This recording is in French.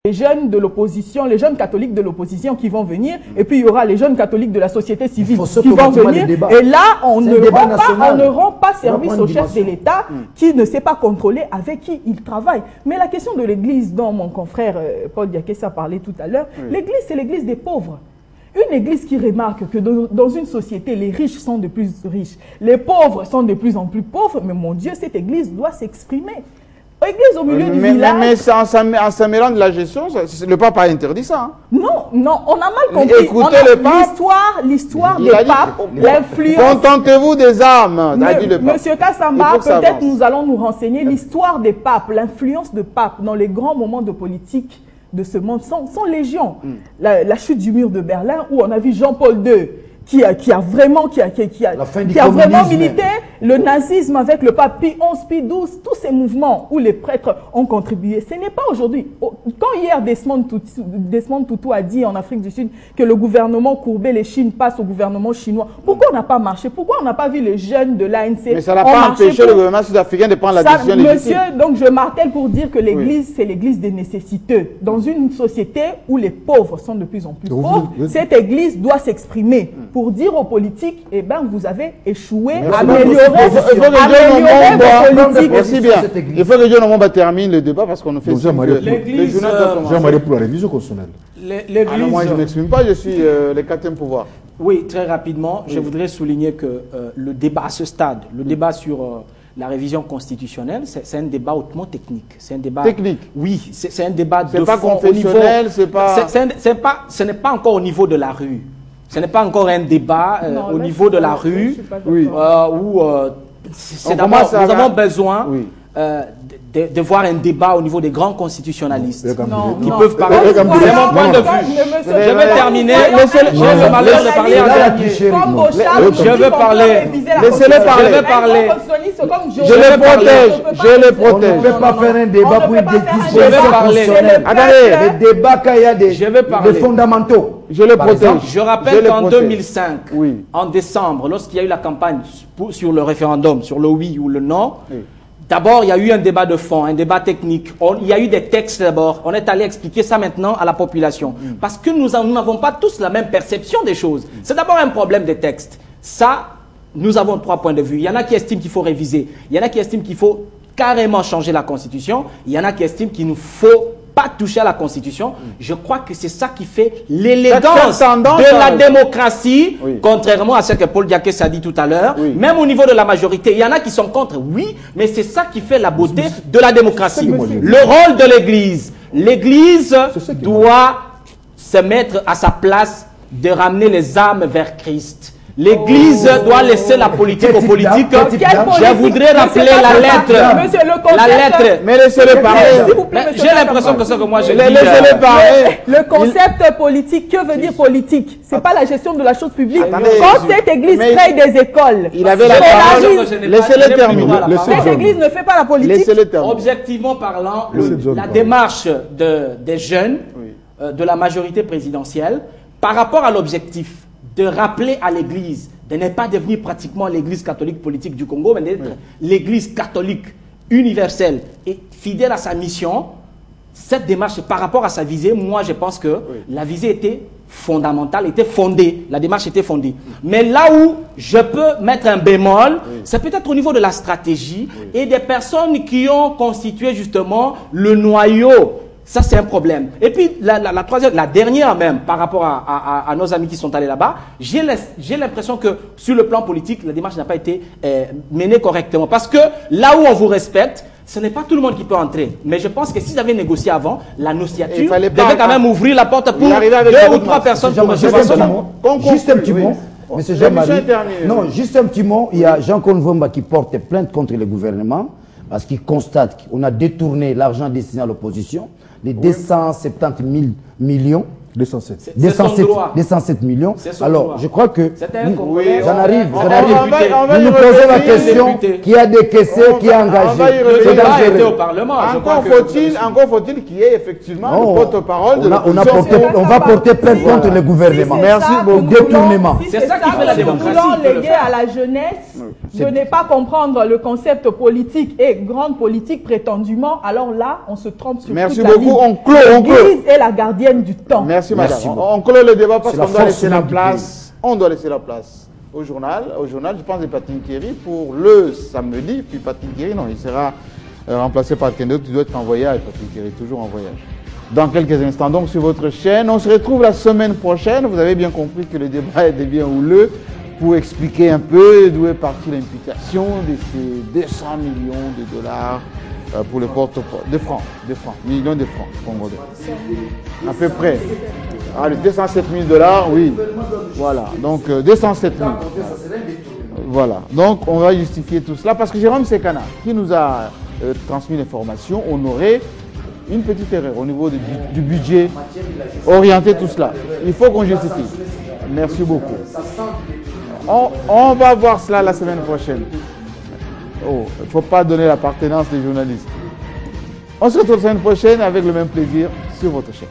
les jeunes de l'opposition, les jeunes catholiques de l'opposition qui vont venir, et puis il y aura les jeunes catholiques de la société civile qui vont venir. Et là, on ne rend pas service au chef de l'État qui ne sait pas contrôler avec qui il travaille. Mais la question de l'Église, dont mon confrère Paul Diakès a parlé tout à l'heure, l'Église, c'est l'Église des pauvres. Une église qui remarque que dans une société, les riches sont de plus riches, les pauvres sont de plus en plus pauvres, mais mon Dieu, cette église doit s'exprimer. Église au milieu du village. Mais en s'améliorant de la gestion, le pape a interdit ça. Hein. Non, non, on a mal compris. Écoutez le pape. L'histoire des papes, l'influence. Contentez-vous des âmes, a dit le pape. Monsieur Kassamba, peut-être nous allons nous renseigner. L'histoire des papes, l'influence de papes dans les grands moments de politique de ce monde sont légion. La chute du mur de Berlin, où on a vu Jean-Paul II qui a vraiment milité le nazisme avec le pape Pie XI, Pie XII, tous ces mouvements où les prêtres ont contribué. Ce n'est pas aujourd'hui. Quand hier Desmond Tutu a dit en Afrique du Sud que le gouvernement courbé, les Chines passent au gouvernement chinois, pourquoi on n'a pas marché? Pourquoi on n'a pas vu les jeunes de l'ANC? Mais ça n'a pas empêché le gouvernement sud-africain de prendre la décision légitime. Monsieur, donc je martèle pour dire que l'église, c'est l'église des nécessiteux. Dans une société où les pauvres sont de plus en plus pauvres, cette église doit s'exprimer pour dire aux politiques, eh ben, vous avez échoué à améliorer vos politiques. Aussi bien. Il faut que John Omomba termine le débat parce qu'on a fait l'église. J'aimerais pour la révision constitutionnelle. L'église. Moi, je ne m'exprime pas, je suis le quatrième pouvoir. Oui, très rapidement, je voudrais souligner que le débat à ce stade, le débat sur la révision constitutionnelle, c'est un débat hautement technique. C'est un débat technique. Oui, c'est un débat de fond. C'est pas confessionnel, c'est pas. Ce n'est pas encore au niveau de la rue. Ce n'est pas encore un débat au niveau de la rue où nous avons besoin de voir un débat au niveau des grands constitutionnalistes qui peuvent parler. C'est mon point de vue. Je vais terminer. J'ai le malheur de parler en dernier. Je veux parler. Laissez-le parler. Je vais parler. Je le protège. Je le protège. On ne peut pas faire un débat pour une discussion. Je vais parler. Attendez, le débat quand il y a des fondamentaux. Je le protège. Je rappelle qu'en 2005, en décembre, lorsqu'il y a eu la campagne sur le référendum, sur le oui ou le non, d'abord, il y a eu un débat de fond, un débat technique. Il y a eu des textes d'abord. On est allé expliquer ça maintenant à la population. Parce que nous n'avons pas tous la même perception des choses. C'est d'abord un problème des textes. Ça, nous avons 3 points de vue. Il y en a qui estiment qu'il faut réviser. Il y en a qui estiment qu'il faut carrément changer la Constitution. Il y en a qui estiment qu'il ne faut pas toucher à la Constitution. Je crois que c'est ça qui fait l'élégance de la démocratie, contrairement à ce que Paul Diakès a dit tout à l'heure. Même au niveau de la majorité, il y en a qui sont contre, mais c'est ça qui fait la beauté de la démocratie. Le rôle de l'Église. L'Église doit se mettre à sa place de ramener les âmes vers Christ. L'Église doit laisser la politique aux politiques. Je voudrais rappeler la lettre. Mais laissez-le parler. J'ai l'impression que c'est que moi je dis. Laissez-le parler. Le concept politique, que veut dire politique? C'est pas la gestion de la chose publique. Quand cette Église crée des écoles, il avait la parole. Laissez-le terminer. Cette Église ne fait pas la politique. Objectivement parlant, la démarche des jeunes de la majorité présidentielle par rapport à l'objectif de rappeler à l'Église, de ne pas devenir pratiquement l'Église catholique politique du Congo, mais d'être l'Église catholique universelle et fidèle à sa mission. Cette démarche, par rapport à sa visée, moi je pense que la visée était fondamentale, était fondée, la démarche était fondée. Mais là où je peux mettre un bémol, c'est peut-être au niveau de la stratégie et des personnes qui ont constitué justement le noyau. Ça, c'est un problème. Et puis, la troisième, la dernière même, par rapport à nos amis qui sont allés là-bas, j'ai l'impression que sur le plan politique, la démarche n'a pas été menée correctement. Parce que là où on vous respecte, ce n'est pas tout le monde qui peut entrer. Mais je pense que s'ils avaient négocié avant, la nociature devait quand même ouvrir la porte pour 2 ou 3 personnes. Juste un petit mot. Monsieur Jean-Marie. Non, juste un petit mot. Il y a Jean Konvomba qui porte plainte contre le gouvernement parce qu'il constate qu'on a détourné l'argent destiné à l'opposition. Les 270 000 millions. 207 millions. Alors, je crois que... J'en arrive. Nous nous posons la question qui a décaissé, qui a engagé. C'est dangereux. Au Parlement. Encore faut-il qu'il y ait effectivement le porte-parole de l'opposition. On va porter plainte contre le gouvernement. Merci beaucoup. Détournement. C'est ça qui fait la démocratie. Nous voulons léguer à la jeunesse de ne pas comprendre le concept politique et grande politique prétendument, alors là, on se trompe sur Merci toute la beaucoup. ligne. On clôt. L'Église est la gardienne du temps. Merci, madame. On clôt le débat parce qu'on doit laisser la place. On doit laisser la place au journal. Au journal, je pense, de Patrick Kéry pour le samedi. Puis Patrick Kéry, non, il sera remplacé par quelqu'un d'autre. Tu dois être en voyage, Patrick Kéry, toujours en voyage. Dans quelques instants, donc, sur votre chaîne. On se retrouve la semaine prochaine. Vous avez bien compris que le débat est bien houleux. Pour expliquer un peu d'où est partie l'imputation de ces 200 millions de dollars pour le porte-porte. De francs, millions de francs congolais. À peu près. Ah, les 207 000 dollars, oui. Voilà, donc 207 000. Voilà, donc on va justifier tout cela parce que Jérôme Sekana, qui nous a transmis l'information, on aurait une petite erreur au niveau du budget, orienter tout cela. Il faut qu'on justifie. Merci beaucoup. On va voir cela la semaine prochaine. Oh, il ne faut pas donner l'appartenance des journalistes. On se retrouve la semaine prochaine avec le même plaisir sur votre chaîne.